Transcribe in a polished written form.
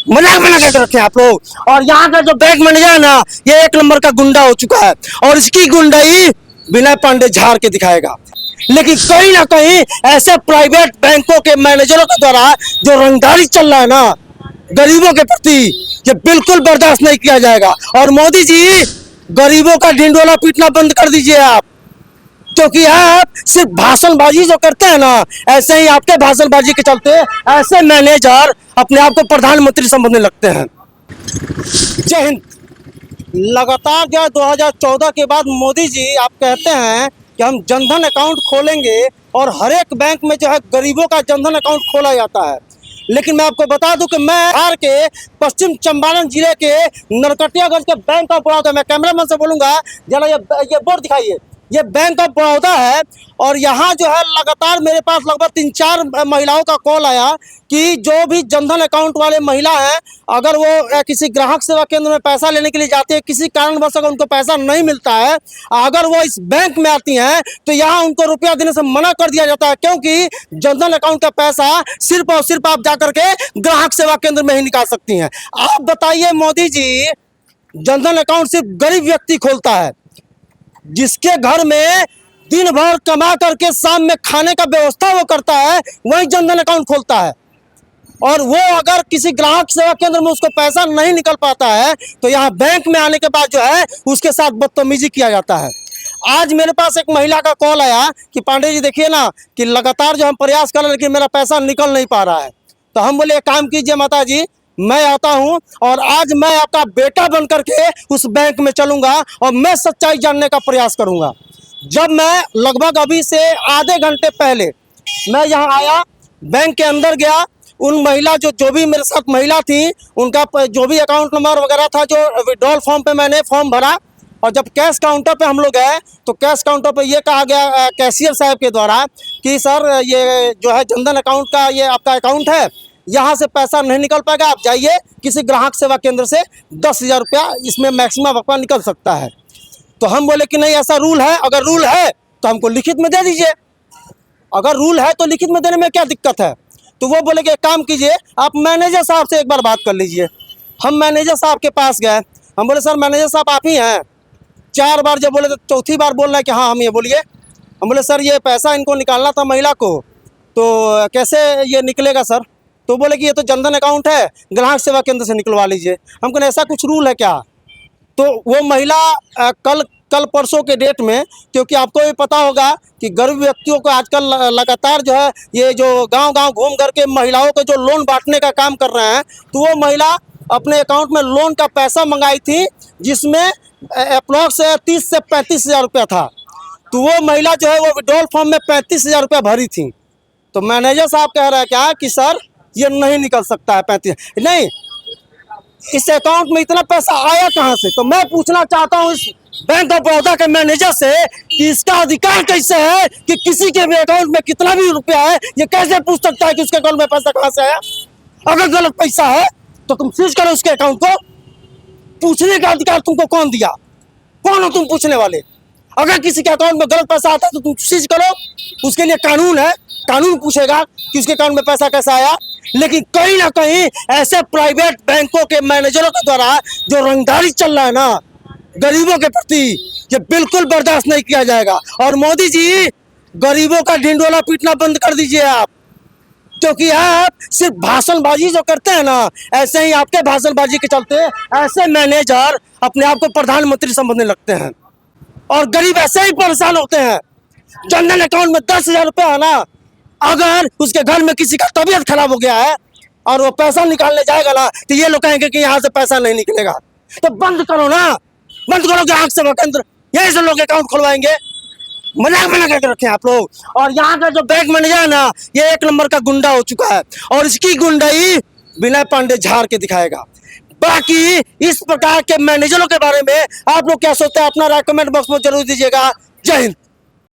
मजाक बना करके रखे आप लोग। और यहाँ का जो बैंक मैनेजर है ना, ये एक नंबर का गुंडा हो चुका है और इसकी गुंडाई विनय पांडे झाड़ के दिखाएगा। लेकिन कहीं ना कहीं ऐसे प्राइवेट बैंकों के मैनेजरों के द्वारा जो रंगदारी चल रहा है ना गरीबों के प्रति, ये बिल्कुल बर्दाश्त नहीं किया जाएगा। और मोदी जी, गरीबों का ढिंडोरा पीटना बंद कर दीजिए आप, क्योंकि आप सिर्फ भाषणबाजी जो करते हैं ना, ऐसे ही आपके भाषणबाजी के चलते ऐसे मैनेजर अपने आप को प्रधानमंत्री समझने लगते हैं। जय हिंद। लगातार जो 2014 के बाद मोदी जी आप कहते हैं कि हम जनधन अकाउंट खोलेंगे और हर एक बैंक में जो है गरीबों का जनधन अकाउंट खोला जाता है। लेकिन मैं आपको बता दूं कि मैं बिहार के पश्चिम चंपारण जिले के नरकटियागंज के बैंक ऑफ बड़ौदा, मैं कैमरामैन से बोलूंगा जरा ये बोर्ड दिखाइए, ये बैंक ऑफ बड़ौदा है। और यहाँ जो है लगातार मेरे पास लगभग 3-4 महिलाओं का कॉल आया कि जो भी जनधन अकाउंट वाले महिला हैं, अगर वो किसी ग्राहक सेवा केंद्र में पैसा लेने के लिए जाते हैं, किसी कारणवश अगर उनको पैसा नहीं मिलता है, अगर वो इस बैंक में आती हैं तो यहाँ उनको रुपया देने से मना कर दिया जाता है, क्योंकि जनधन अकाउंट का पैसा सिर्फ और सिर्फ आप जाकर के ग्राहक सेवा केंद्र में ही निकाल सकती हैं। आप बताइए मोदी जी, जनधन अकाउंट सिर्फ गरीब व्यक्ति खोलता है, जिसके घर में दिन भर कमा करके शाम में खाने का व्यवस्था वो करता है, वही जनधन अकाउंट खोलता है। और वो अगर किसी ग्राहक सेवा केंद्र में उसको पैसा नहीं निकल पाता है तो यहाँ बैंक में आने के बाद जो है उसके साथ बदतमीजी किया जाता है। आज मेरे पास एक महिला का कॉल आया कि पांडे जी देखिए ना कि लगातार जो हम प्रयास कर रहे हैं लेकिन मेरा पैसा निकल नहीं पा रहा है। तो हम बोले एक काम कीजिए माता जी, मैं आता हूं और आज मैं आपका बेटा बन करके उस बैंक में चलूंगा और मैं सच्चाई जानने का प्रयास करूंगा। जब मैं लगभग अभी से आधे घंटे पहले मैं यहाँ आया, बैंक के अंदर गया, उन महिला जो भी मेरे साथ महिला थी उनका जो भी अकाउंट नंबर वगैरह था, जो विड्रॉल फॉर्म पे मैंने फॉर्म भरा, और जब कैश काउंटर पे हम लोग गए तो कैश काउंटर पे ये कहा गया कैशियर साहब के द्वारा कि सर ये जो है जनधन अकाउंट का ये आपका अकाउंट है, यहाँ से पैसा नहीं निकल पाएगा, आप जाइए किसी ग्राहक सेवा केंद्र से 10,000 रुपया इसमें मैक्सिमम आपका निकल सकता है। तो हम बोले कि नहीं ऐसा रूल है, अगर रूल है तो हमको लिखित में दे दीजिए, अगर रूल है तो लिखित में देने में क्या दिक्कत है। तो वो बोले कि एक काम कीजिए, आप मैनेजर साहब से एक बार बात कर लीजिए। हम मैनेजर साहब के पास गए, हम बोले सर मैनेजर साहब आप ही हैं? 4 बार जब बोले तो चौथी बार बोल रहे हैं कि हाँ हम ये, बोलिए। हम बोले सर ये पैसा इनको निकालना था महिला को, तो कैसे ये निकलेगा सर? तो बोले कि ये तो जनधन अकाउंट है, ग्राहक सेवा केंद्र से निकलवा लीजिए। हमको ऐसा कुछ रूल है क्या? तो वो महिला कल परसों के डेट में, क्योंकि आपको भी पता होगा कि गरीब व्यक्तियों को आजकल लगातार जो है ये जो गांव-गांव घूम करके महिलाओं को जो लोन बांटने का काम कर रहे हैं, तो वो महिला अपने अकाउंट में लोन का पैसा मंगाई थी जिसमें अप्रॉक्स 30 से 35,000 रुपया था। तो वो महिला जो है वो विड्रॉल फॉर्म में 35,000 रुपया भरी थी। तो मैनेजर साहब कह रहा है क्या कि सर ये नहीं निकल सकता है 35, नहीं इस अकाउंट में इतना पैसा आया कहाँ से? तो मैं पूछना चाहता हूँ इस बैंक ऑफ बड़ौदा के मैनेजर से कि इसका अधिकार कैसे है कि किसी के भी अकाउंट में कितना भी रुपया है ये कैसे पूछ सकता है कि उसके अकाउंट में पैसा कहाँ से आया? अगर गलत पैसा है तो तुम सीज करो उसके अकाउंट को। पूछने का अधिकार तुमको कौन दिया? कौन हो तुम पूछने वाले? अगर किसी के अकाउंट में गलत पैसा आता है तो तुम सीज करो, उसके लिए कानून है, कानून पूछेगा कि उसके अकाउंट में पैसा कैसा आया। लेकिन कहीं ना कहीं ऐसे प्राइवेट बैंकों के मैनेजरों के द्वारा जो रंगदारी चल रहा है ना गरीबों के प्रति, ये बिल्कुल बर्दाश्त नहीं किया जाएगा। और मोदी जी, गरीबों का ढिंडोरा पीटना बंद कर दीजिए आप, क्योंकि आप सिर्फ भाषणबाजी जो करते हैं ना, ऐसे ही आपके भाषणबाजी के चलते ऐसे मैनेजर अपने आप को प्रधानमंत्री समझने लगते हैं और गरीब ऐसे ही परेशान होते हैं। जनधन अकाउंट में 10,000 रुपया है ना, अगर उसके घर में किसी का तबीयत खराब हो गया है और वो पैसा निकालने जाएगा ना तो ये लोग कहेंगे कि यहाँ से पैसा नहीं निकलेगा। तो बंद करो ना, बंद करो ग्राहक सेवा केंद्र, यही से लोग अकाउंट खुलवाएंगे। मजाक बना करके रखे आप लोग। और यहाँ का जो बैंक मैनेजर है ना, ये एक नंबर का गुंडा हो चुका है और इसकी गुंडाई विनय पांडे झाड़ के दिखाएगा। बाकी इस प्रकार के मैनेजरों के बारे में आप लोग क्या सोचते हैं? अपना राय कमेंट बॉक्स में जरूर दीजिएगा। जय हिंद।